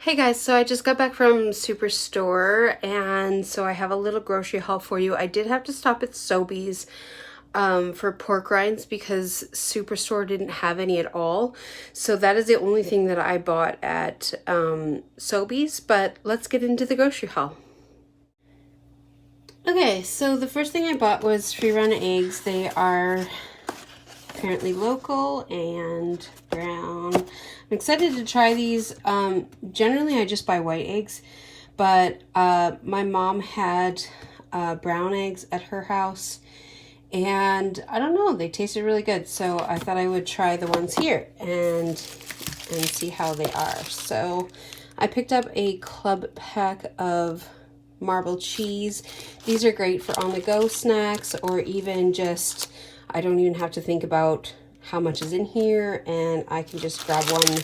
Hey guys, so I just got back from Superstore and so I have a little grocery haul for you. I did have to stop at Sobeys for pork rinds because Superstore didn't have any at all. So that is the only thing that I bought at Sobeys, but let's get into the grocery haul. Okay, so the first thing I bought was free run eggs. They are apparently local and brown. I'm excited to try these. Generally I just buy white eggs, but my mom had brown eggs at her house and I don't know, they tasted really good, so I thought I would try the ones here and see how they are. So I picked up a club pack of marble cheese. These are great for on-the-go snacks, or even just, I don't even have to think about how much is in here, and I can just grab one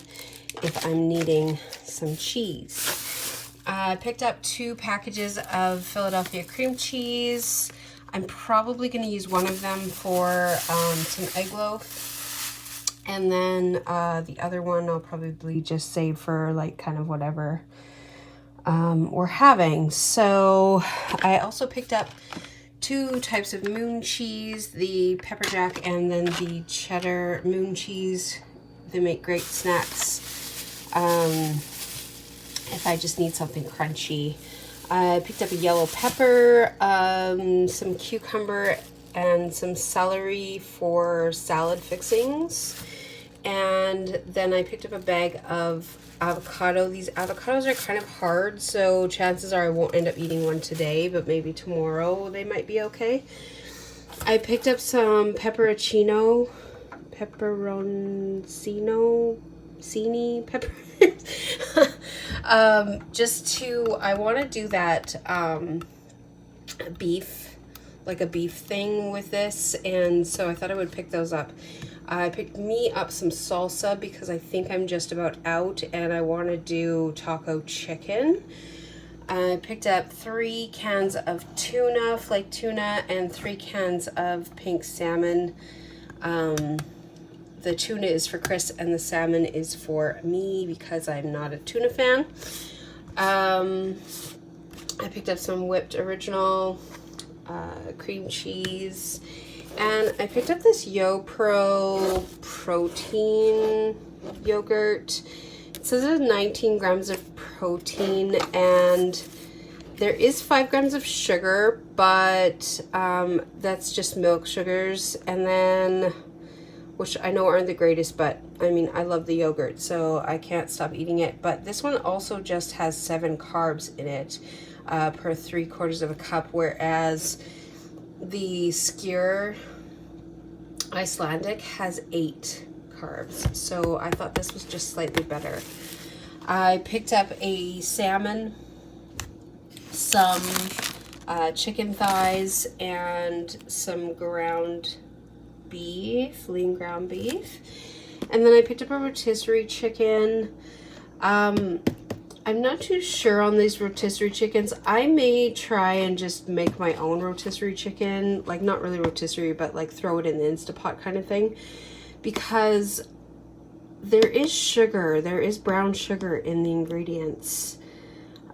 if I'm needing some cheese. I picked up 2 packages of Philadelphia cream cheese. I'm probably going to use one of them for some egg loaf, and then the other one I'll probably just save for like kind of whatever we're having. So I also picked up 2 types of moon cheese, the pepper jack and then the cheddar moon cheese. They make great snacks if I just need something crunchy. I picked up a yellow pepper, some cucumber, and some celery for salad fixings. And then I picked up a bag of avocado. These avocados are kind of hard, so chances are I won't end up eating one today, but maybe tomorrow they might be okay. I picked up some Peperoncino Pepperoni. I want to do that beef, like a beef thing with this, and so I thought I would pick those up. I picked me up some salsa because I think I'm just about out and I want to do taco chicken. I picked up 3 cans of tuna, flake tuna, and 3 cans of pink salmon. The tuna is for Chris and the salmon is for me because I'm not a tuna fan. I picked up some whipped original cream cheese, and I picked up this YoPro protein yogurt. It says it has 19 grams of protein, and there is 5 grams of sugar, but that's just milk sugars, and then, which I know aren't the greatest, but I mean, I love the yogurt, so I can't stop eating it. But this one also just has 7 carbs in it per 3/4 of a cup, whereas the Skyr Icelandic has 8 carbs. So I thought this was just slightly better. I picked up a salmon, some chicken thighs, and some ground beef, lean ground beef. And then I picked up a rotisserie chicken. I'm not too sure on these rotisserie chickens. I may try and just make my own rotisserie chicken, like not really rotisserie, but like throw it in the Instapot kind of thing, because there is sugar, there is brown sugar in the ingredients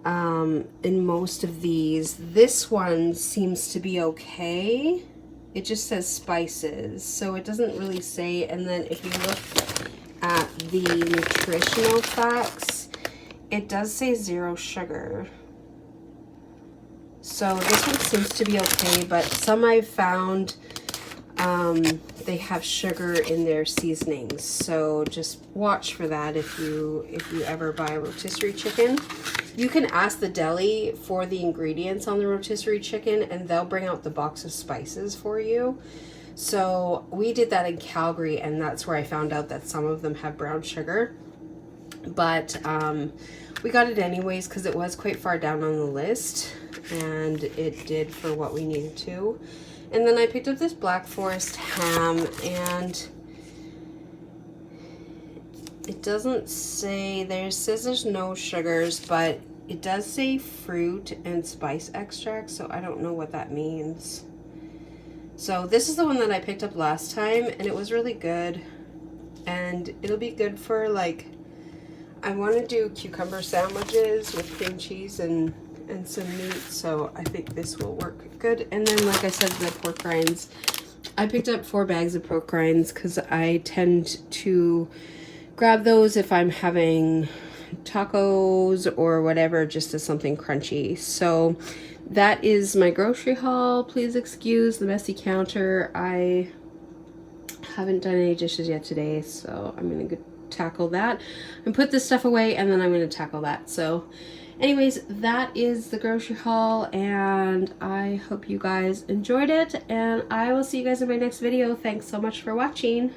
in most of these. This one seems to be okay. It just says spices, so it doesn't really say. And then if you look at the nutritional facts, it does say 0 sugar. So this one seems to be okay, but some I've found they have sugar in their seasonings. So just watch for that if you ever buy a rotisserie chicken. You can ask the deli for the ingredients on the rotisserie chicken and they'll bring out the box of spices for you. So we did that in Calgary, and that's where I found out that some of them have brown sugar. But we got it anyways because it was quite far down on the list, and it did for what we needed to. And then I picked up this Black Forest ham, and it doesn't say, it says there's no sugars, but it does say fruit and spice extract, so I don't know what that means. So this is the one that I picked up last time, and it was really good, and it'll be good for like I want to do cucumber sandwiches with cream cheese and some meat, so I think this will work good. And then, like I said, the pork rinds. I picked up 4 bags of pork rinds because I tend to grab those if I'm having tacos or whatever, just as something crunchy. So that is my grocery haul. Please excuse the messy counter. I haven't done any dishes yet today, so I'm gonna go tackle that and put this stuff away, and then I'm gonna tackle that. So anyways, that is the grocery haul, and I hope you guys enjoyed it, and I will see you guys in my next video. Thanks so much for watching.